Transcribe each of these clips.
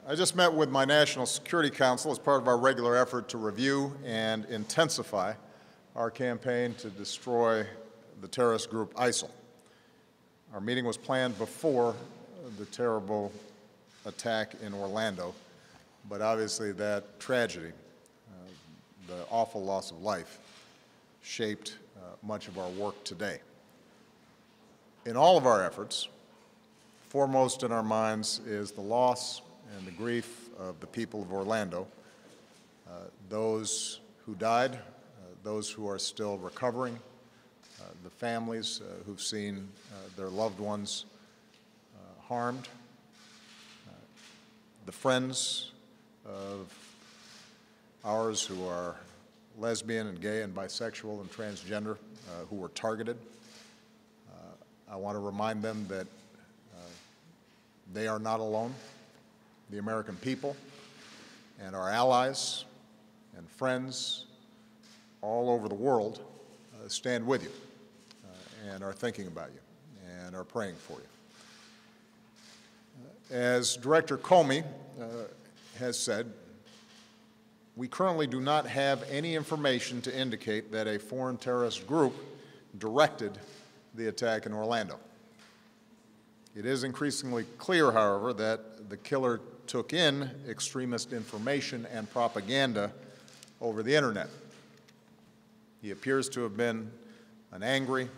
I just met with my National Security Council as part of our regular effort to review and intensify our campaign to destroy the terrorist group ISIL. Our meeting was planned before the terrible attack in Orlando, but obviously that tragedy, the awful loss of life, shaped much of our work today. In all of our efforts, foremost in our minds is the loss and the grief of the people of Orlando, those who died, those who are still recovering, the families who've seen their loved ones harmed, the friends of ours who are lesbian and gay and bisexual and transgender who were targeted. I want to remind them that they are not alone. The American people and our allies and friends all over the world stand with you and are thinking about you and are praying for you. As Director Comey has said, we currently do not have any information to indicate that a foreign terrorist group directed the attack in Orlando. It is increasingly clear, however, that the killer took in extremist information and propaganda over the internet. He appears to have been an angry,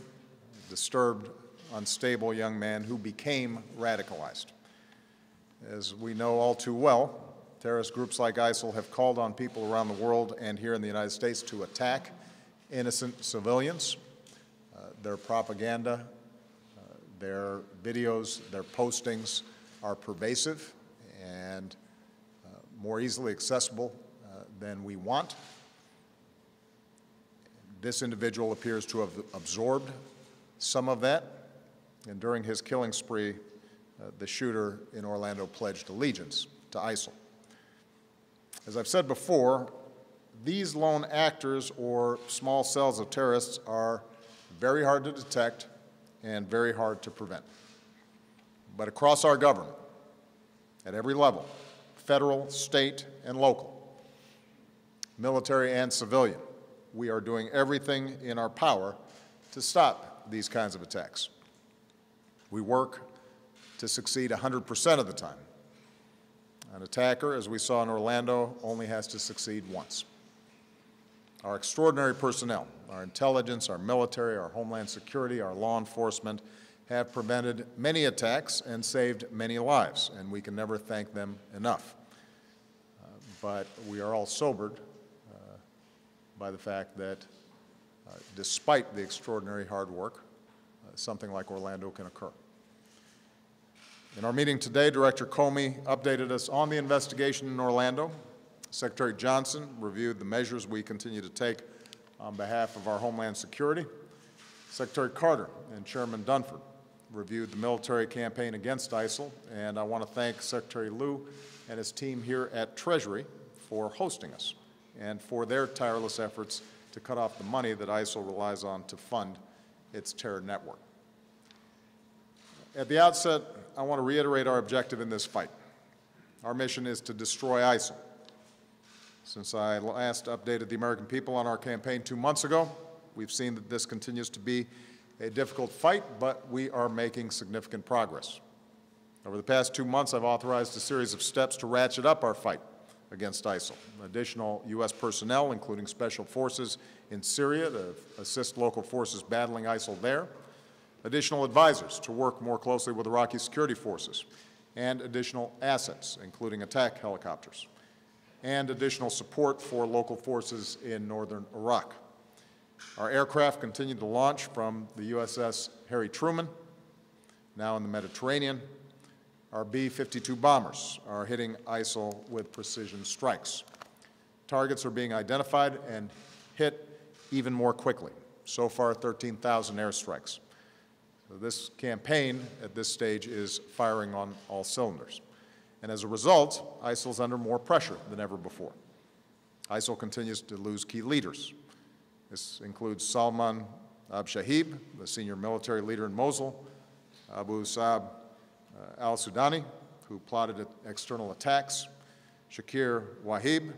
disturbed, unstable young man who became radicalized. As we know all too well, terrorist groups like ISIL have called on people around the world and here in the United States to attack innocent civilians. Their propaganda, their videos, their postings are pervasive and more easily accessible than we want. This individual appears to have absorbed some of that, and during his killing spree, the shooter in Orlando pledged allegiance to ISIL. As I've said before, these lone actors or small cells of terrorists are very hard to detect and very hard to prevent. But across our government, at every level, federal, state, and local, military and civilian, we are doing everything in our power to stop these kinds of attacks. We work to succeed 100% of the time. An attacker, as we saw in Orlando, only has to succeed once. Our extraordinary personnel, our intelligence, our military, our homeland security, our law enforcement have prevented many attacks and saved many lives, and we can never thank them enough. But we are all sobered by the fact that despite the extraordinary hard work, something like Orlando can occur. In our meeting today, Director Comey updated us on the investigation in Orlando. Secretary Johnson reviewed the measures we continue to take on behalf of our homeland security. Secretary Carter and Chairman Dunford reviewed the military campaign against ISIL, and I want to thank Secretary Lew and his team here at Treasury for hosting us and for their tireless efforts to cut off the money that ISIL relies on to fund its terror network. At the outset, I want to reiterate our objective in this fight. Our mission is to destroy ISIL. Since I last updated the American people on our campaign 2 months ago, we've seen that this continues to be a difficult fight, but we are making significant progress. Over the past 2 months, I've authorized a series of steps to ratchet up our fight against ISIL. Additional U.S. personnel, including special forces in Syria to assist local forces battling ISIL there, additional advisors to work more closely with Iraqi security forces, and additional assets, including attack helicopters, and additional support for local forces in northern Iraq. Our aircraft continue to launch from the USS Harry Truman, now in the Mediterranean. Our B-52 bombers are hitting ISIL with precision strikes. Targets are being identified and hit even more quickly. So far, 13,000 airstrikes. So this campaign at this stage is firing on all cylinders. And as a result, ISIL is under more pressure than ever before. ISIL continues to lose key leaders. This includes Salman Abshahib, the senior military leader in Mosul, Abu Saab al-Sudani, who plotted external attacks, Shakir Wahib,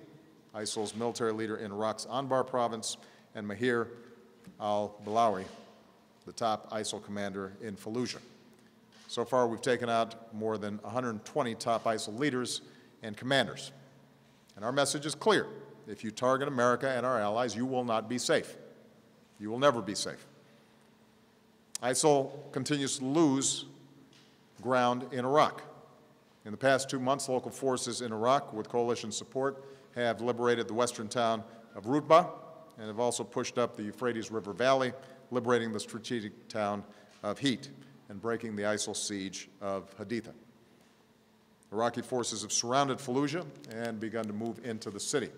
ISIL's military leader in Iraq's Anbar province, and Mahir al-Balawi, the top ISIL commander in Fallujah. So far, we've taken out more than 120 top ISIL leaders and commanders. And our message is clear. If you target America and our allies, you will not be safe. You will never be safe. ISIL continues to lose ground in Iraq. In the past 2 months, local forces in Iraq, with coalition support, have liberated the western town of Rutba and have also pushed up the Euphrates River Valley, liberating the strategic town of Heat and breaking the ISIL siege of Haditha. Iraqi forces have surrounded Fallujah and begun to move into the city.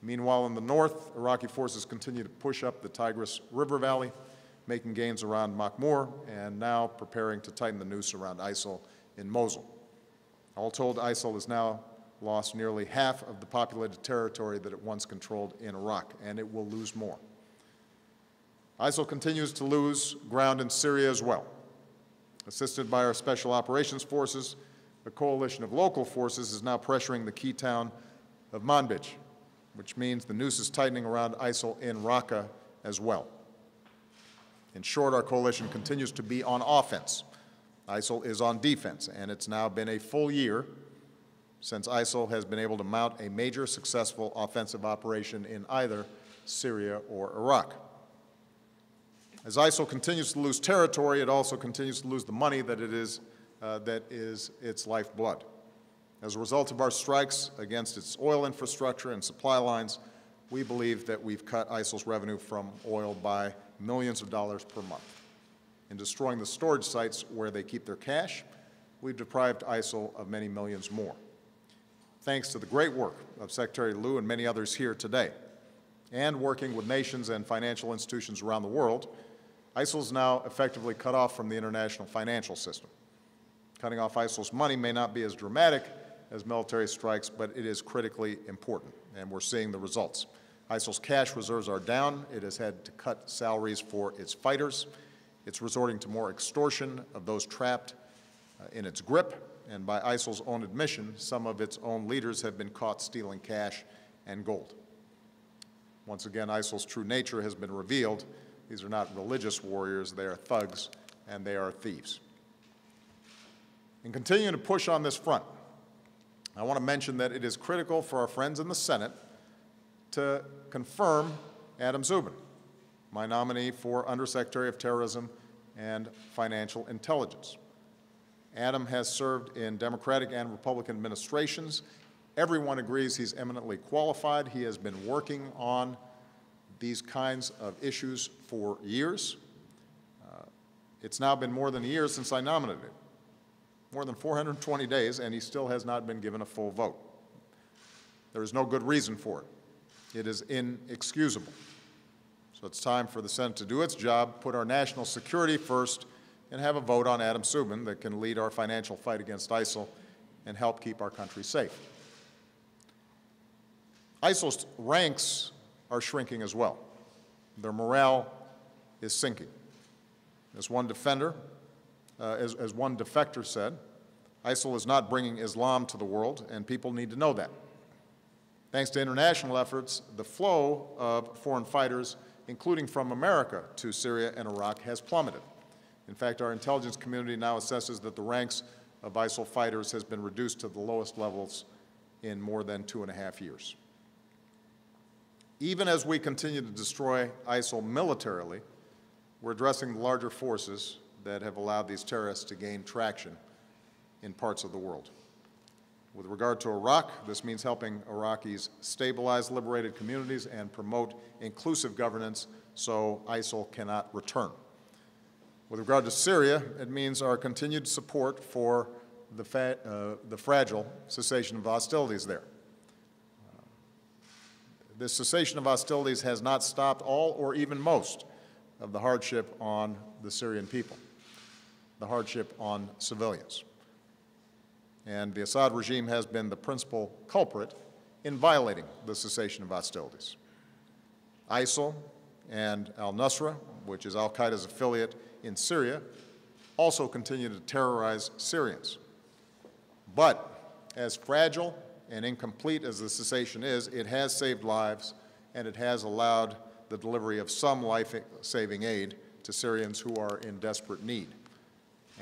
Meanwhile, in the north, Iraqi forces continue to push up the Tigris River Valley, making gains around Makhmur, and now preparing to tighten the noose around ISIL in Mosul. All told, ISIL has now lost nearly half of the populated territory that it once controlled in Iraq, and it will lose more. ISIL continues to lose ground in Syria as well. Assisted by our Special Operations Forces, a coalition of local forces is now pressuring the key town of Manbij, which means the noose is tightening around ISIL in Raqqa as well. In short, our coalition continues to be on offense. ISIL is on defense, and it's now been a full year since ISIL has been able to mount a major successful offensive operation in either Syria or Iraq. As ISIL continues to lose territory, it also continues to lose the money that is its lifeblood. As a result of our strikes against its oil infrastructure and supply lines, we believe that we've cut ISIL's revenue from oil by millions of dollars per month. In destroying the storage sites where they keep their cash, we've deprived ISIL of many millions more. Thanks to the great work of Secretary Liu and many others here today, and working with nations and financial institutions around the world, ISIL is now effectively cut off from the international financial system. Cutting off ISIL's money may not be as dramatic as military strikes, but it is critically important, and we're seeing the results. ISIL's cash reserves are down. It has had to cut salaries for its fighters. It's resorting to more extortion of those trapped in its grip, and by ISIL's own admission, some of its own leaders have been caught stealing cash and gold. Once again, ISIL's true nature has been revealed. These are not religious warriors, they are thugs, and they are thieves. In continuing to push on this front, I want to mention that it is critical for our friends in the Senate to confirm Adam Szubin, my nominee for Undersecretary of Terrorism and Financial Intelligence. Adam has served in Democratic and Republican administrations. Everyone agrees he's eminently qualified. He has been working on these kinds of issues for years. It's now been more than a year since I nominated him, more than 420 days, and he still has not been given a full vote. There is no good reason for it. It is inexcusable. So it's time for the Senate to do its job, put our national security first, and have a vote on Adam Szubin that can lead our financial fight against ISIL and help keep our country safe. ISIL's ranks are shrinking as well. Their morale is sinking. As one defector said, ISIL is not bringing Islam to the world, and people need to know that. Thanks to international efforts, the flow of foreign fighters, including from America to Syria and Iraq, has plummeted. In fact, our intelligence community now assesses that the ranks of ISIL fighters has been reduced to the lowest levels in more than 2.5 years. Even as we continue to destroy ISIL militarily, we're addressing the larger forces that have allowed these terrorists to gain traction in parts of the world. With regard to Iraq, this means helping Iraqis stabilize liberated communities and promote inclusive governance so ISIL cannot return. With regard to Syria, it means our continued support for the fragile cessation of hostilities there. This cessation of hostilities has not stopped all or even most of the hardship on the Syrian people, the hardship on civilians. And the Assad regime has been the principal culprit in violating the cessation of hostilities. ISIL and al-Nusra, which is al-Qaeda's affiliate in Syria, also continue to terrorize Syrians. But as fragile and incomplete as the cessation is, it has saved lives, and it has allowed the delivery of some life-saving aid to Syrians who are in desperate need.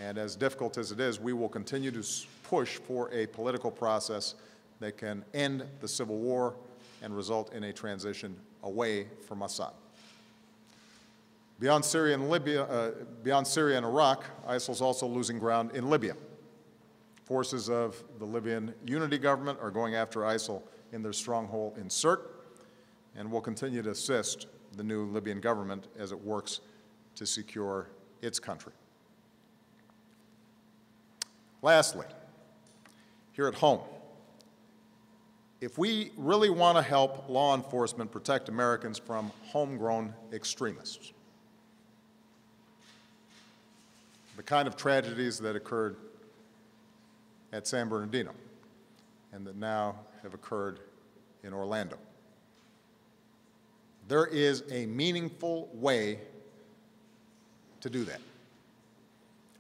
And as difficult as it is, we will continue to push for a political process that can end the civil war and result in a transition away from Assad. Beyond Syria and Iraq, ISIL is also losing ground in Libya. Forces of the Libyan unity government are going after ISIL in their stronghold in Sirte, and will continue to assist the new Libyan government as it works to secure its country. Lastly, here at home, if we really want to help law enforcement protect Americans from homegrown extremists, the kind of tragedies that occurred at San Bernardino and that now have occurred in Orlando, there is a meaningful way to do that.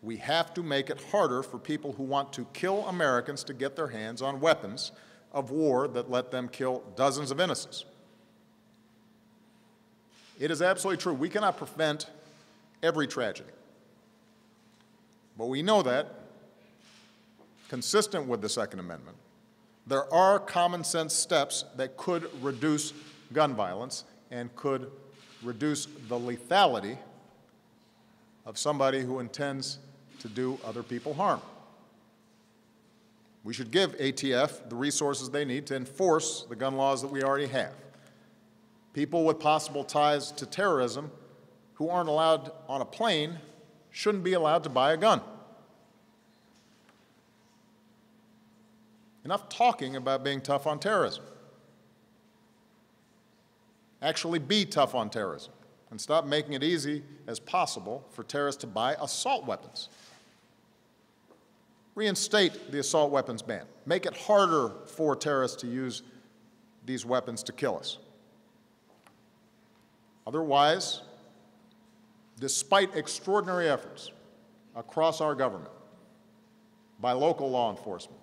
We have to make it harder for people who want to kill Americans to get their hands on weapons of war that let them kill dozens of innocents. It is absolutely true. We cannot prevent every tragedy. But we know that, consistent with the Second Amendment, there are common sense steps that could reduce gun violence and could reduce the lethality of somebody who intends to do other people harm. We should give ATF the resources they need to enforce the gun laws that we already have. People with possible ties to terrorism who aren't allowed on a plane shouldn't be allowed to buy a gun. Enough talking about being tough on terrorism. Actually be tough on terrorism and stop making it easy as possible for terrorists to buy assault weapons. Reinstate the assault weapons ban. Make it harder for terrorists to use these weapons to kill us. Otherwise, despite extraordinary efforts across our government, by local law enforcement,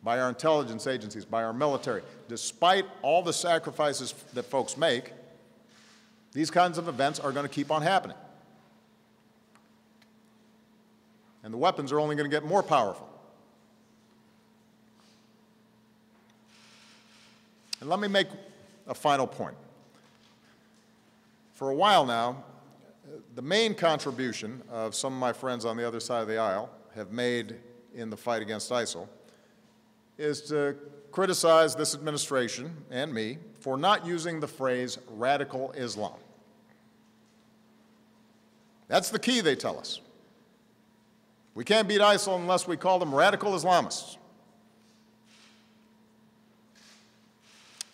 by our intelligence agencies, by our military, despite all the sacrifices that folks make, these kinds of events are going to keep on happening. And the weapons are only going to get more powerful. And let me make a final point. For a while now, the main contribution of some of my friends on the other side of the aisle have made in the fight against ISIL is to criticize this administration and me for not using the phrase radical Islam. That's the key, they tell us. We can't beat ISIL unless we call them radical Islamists.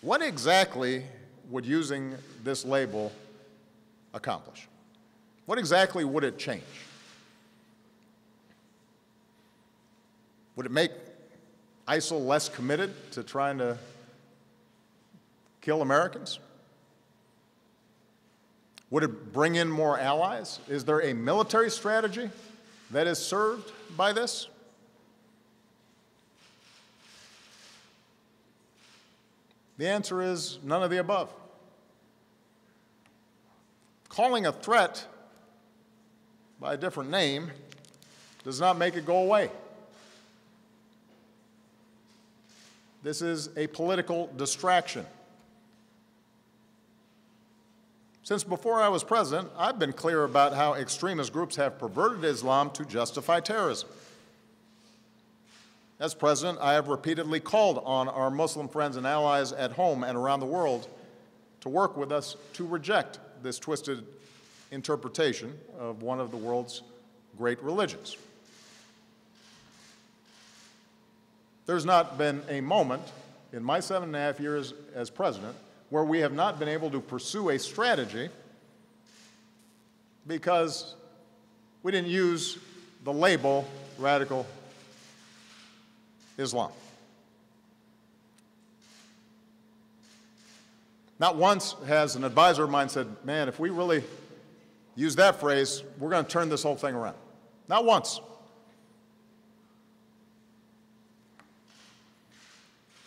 What exactly would using this label accomplish? What exactly would it change? Would it make ISIL less committed to trying to kill Americans? Would it bring in more allies? Is there a military strategy that is served by this? The answer is none of the above. Calling a threat by a different name does not make it go away. This is a political distraction. Since before I was president, I've been clear about how extremist groups have perverted Islam to justify terrorism. As president, I have repeatedly called on our Muslim friends and allies at home and around the world to work with us to reject this twisted interpretation of one of the world's great religions. There's not been a moment in my 7.5 years as president where we have not been able to pursue a strategy because we didn't use the label radical Islam. Not once has an advisor of mine said, man, if we really use that phrase, we're going to turn this whole thing around. Not once.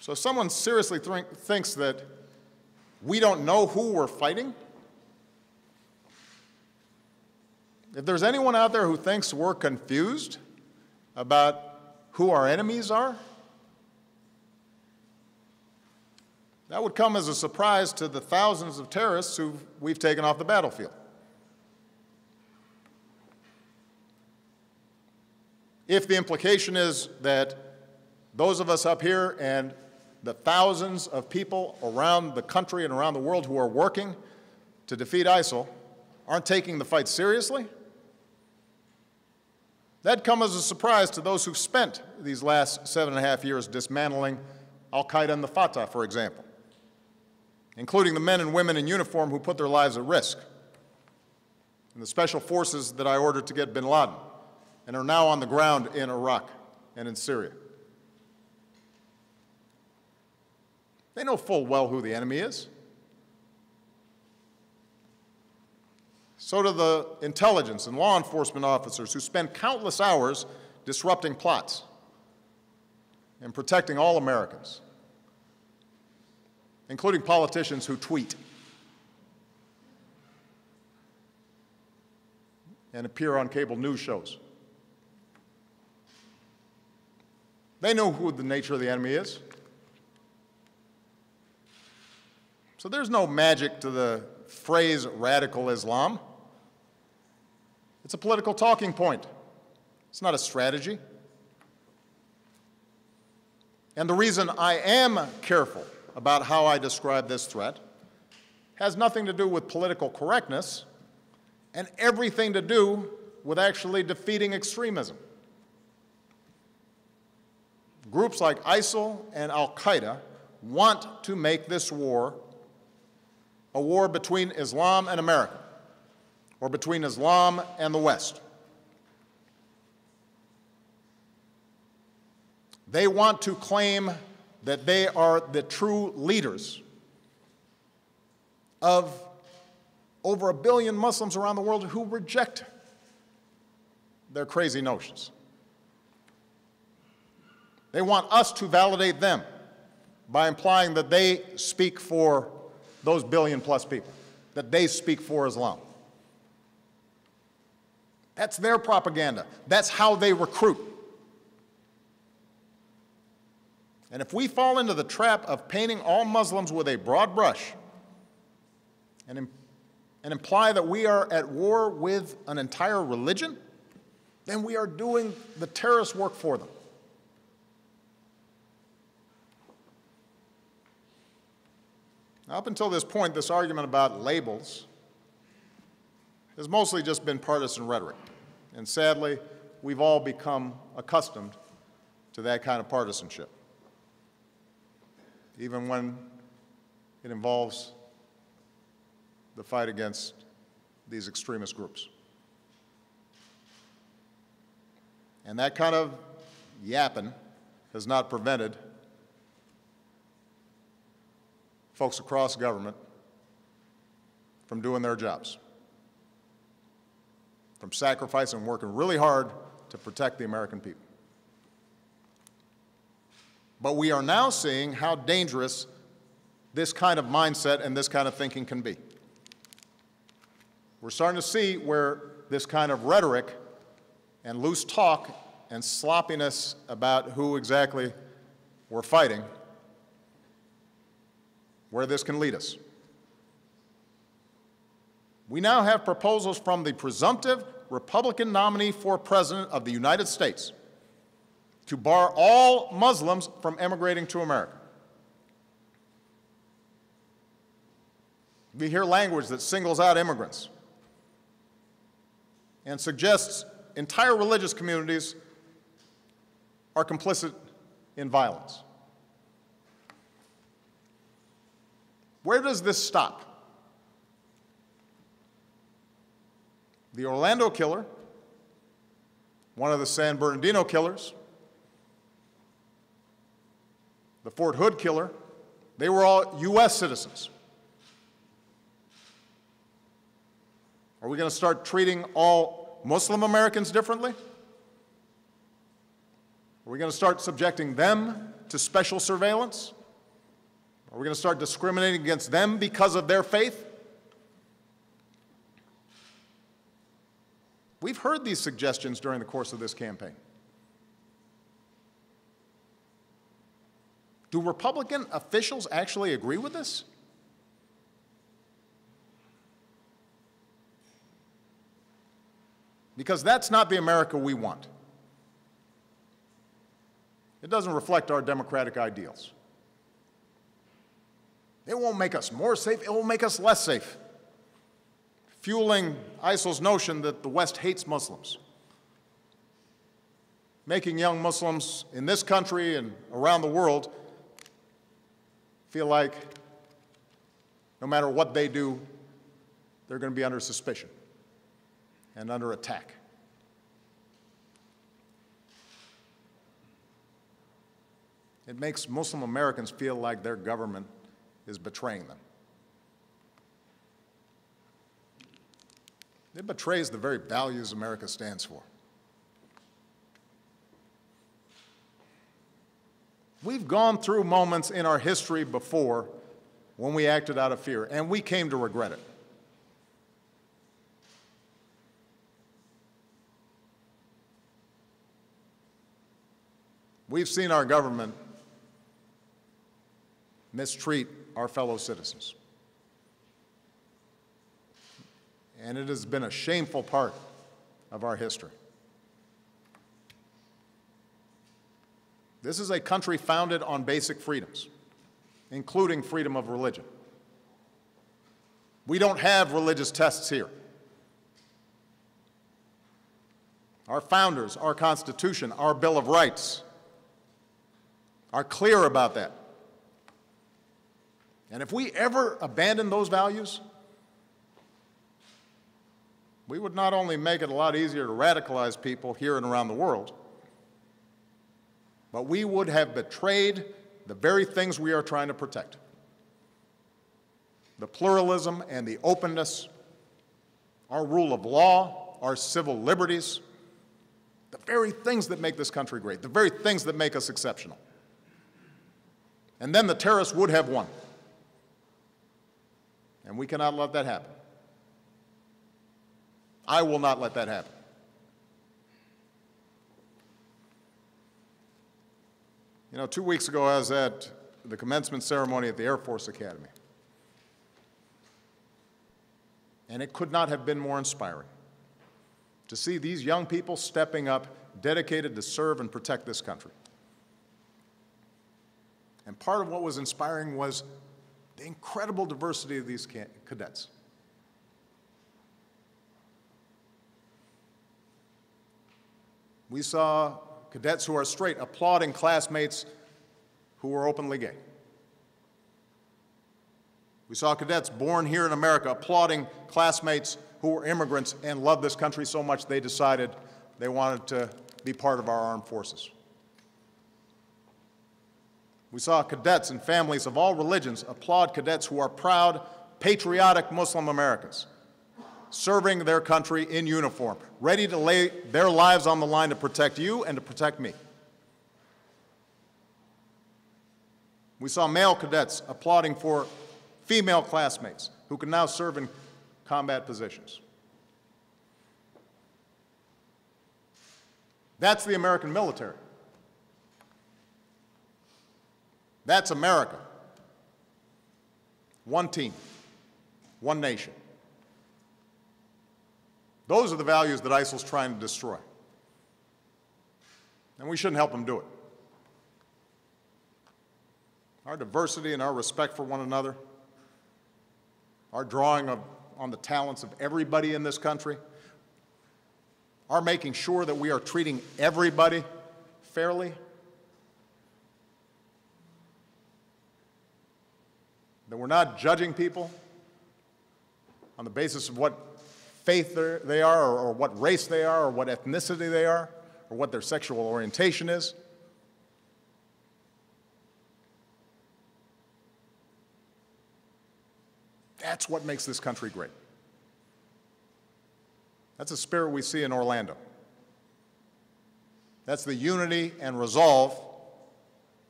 So if someone seriously thinks that we don't know who we're fighting, if there's anyone out there who thinks we're confused about who our enemies are, that would come as a surprise to the thousands of terrorists who we've taken off the battlefield. If the implication is that those of us up here and the thousands of people around the country and around the world who are working to defeat ISIL aren't taking the fight seriously, that'd come as a surprise to those who've spent these last 7.5 years dismantling al-Qaeda and the Fatah, for example, including the men and women in uniform who put their lives at risk, and the special forces that I ordered to get bin Laden and are now on the ground in Iraq and in Syria. They know full well who the enemy is. So do the intelligence and law enforcement officers who spend countless hours disrupting plots and protecting all Americans, including politicians who tweet and appear on cable news shows. They know who the nature of the enemy is. So there's no magic to the phrase radical Islam. It's a political talking point. It's not a strategy. And the reason I am careful about how I describe this threat has nothing to do with political correctness and everything to do with actually defeating extremism. Groups like ISIL and al-Qaeda want to make this war a war between Islam and America, or between Islam and the West. They want to claim that they are the true leaders of over 1 billion Muslims around the world who reject their crazy notions. They want us to validate them by implying that they speak for those billion-plus people, that they speak for Islam. That's their propaganda. That's how they recruit. And if we fall into the trap of painting all Muslims with a broad brush and imply that we are at war with an entire religion, then we are doing the terrorist work for them. Now, up until this point, this argument about labels has mostly just been partisan rhetoric. And sadly, we've all become accustomed to that kind of partisanship, even when it involves the fight against these extremist groups. And that kind of yapping has not prevented folks across government from doing their jobs, from sacrificing and working really hard to protect the American people. But we are now seeing how dangerous this kind of mindset and this kind of thinking can be. We're starting to see where this kind of rhetoric and loose talk and sloppiness about who exactly we're fighting, where this can lead us. We now have proposals from the presumptive Republican nominee for President of the United States to bar all Muslims from emigrating to America. We hear language that singles out immigrants and suggests entire religious communities are complicit in violence. Where does this stop? The Orlando killer, one of the San Bernardino killers, the Fort Hood killer, they were all U.S. citizens. Are we going to start treating all Muslim Americans differently? Are we going to start subjecting them to special surveillance? Are we going to start discriminating against them because of their faith? We've heard these suggestions during the course of this campaign. Do Republican officials actually agree with this? Because that's not the America we want. It doesn't reflect our democratic ideals. It won't make us more safe, it will make us less safe, fueling ISIL's notion that the West hates Muslims, making young Muslims in this country and around the world feel like no matter what they do, they're going to be under suspicion and under attack. It makes Muslim Americans feel like their government is betraying them. It betrays the very values America stands for. We've gone through moments in our history before when we acted out of fear, and we came to regret it. We've seen our government mistreat our fellow citizens. And it has been a shameful part of our history. This is a country founded on basic freedoms, including freedom of religion. We don't have religious tests here. Our founders, our Constitution, our Bill of Rights are clear about that. And if we ever abandon those values, we would not only make it a lot easier to radicalize people here and around the world, but we would have betrayed the very things we are trying to protect: the pluralism and the openness, our rule of law, our civil liberties, the very things that make this country great, the very things that make us exceptional. And then the terrorists would have won. And we cannot let that happen. I will not let that happen. You know, 2 weeks ago I was at the commencement ceremony at the Air Force Academy. And it could not have been more inspiring to see these young people stepping up, dedicated to serve and protect this country. And part of what was inspiring was the incredible diversity of these cadets. We saw cadets who are straight applauding classmates who were openly gay. We saw cadets born here in America applauding classmates who were immigrants and loved this country so much they decided they wanted to be part of our armed forces. We saw cadets and families of all religions applaud cadets who are proud, patriotic Muslim Americans, serving their country in uniform, ready to lay their lives on the line to protect you and to protect me. We saw male cadets applauding for female classmates who can now serve in combat positions. That's the American military. That's America. One team, one nation. Those are the values that ISIL's trying to destroy. And we shouldn't help them do it. Our diversity and our respect for one another, our drawing on the talents of everybody in this country, our making sure that we are treating everybody fairly, that we're not judging people on the basis of what faith they are, or what race they are, or what ethnicity they are, or what their sexual orientation is. That's what makes this country great. That's the spirit we see in Orlando. That's the unity and resolve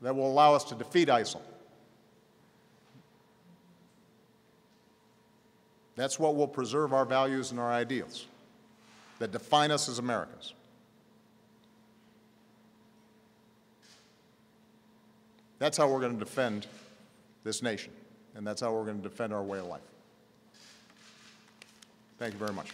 that will allow us to defeat ISIL That's what will preserve our values and our ideals that define us as Americans. That's how we're going to defend this nation, and that's how we're going to defend our way of life. Thank you very much.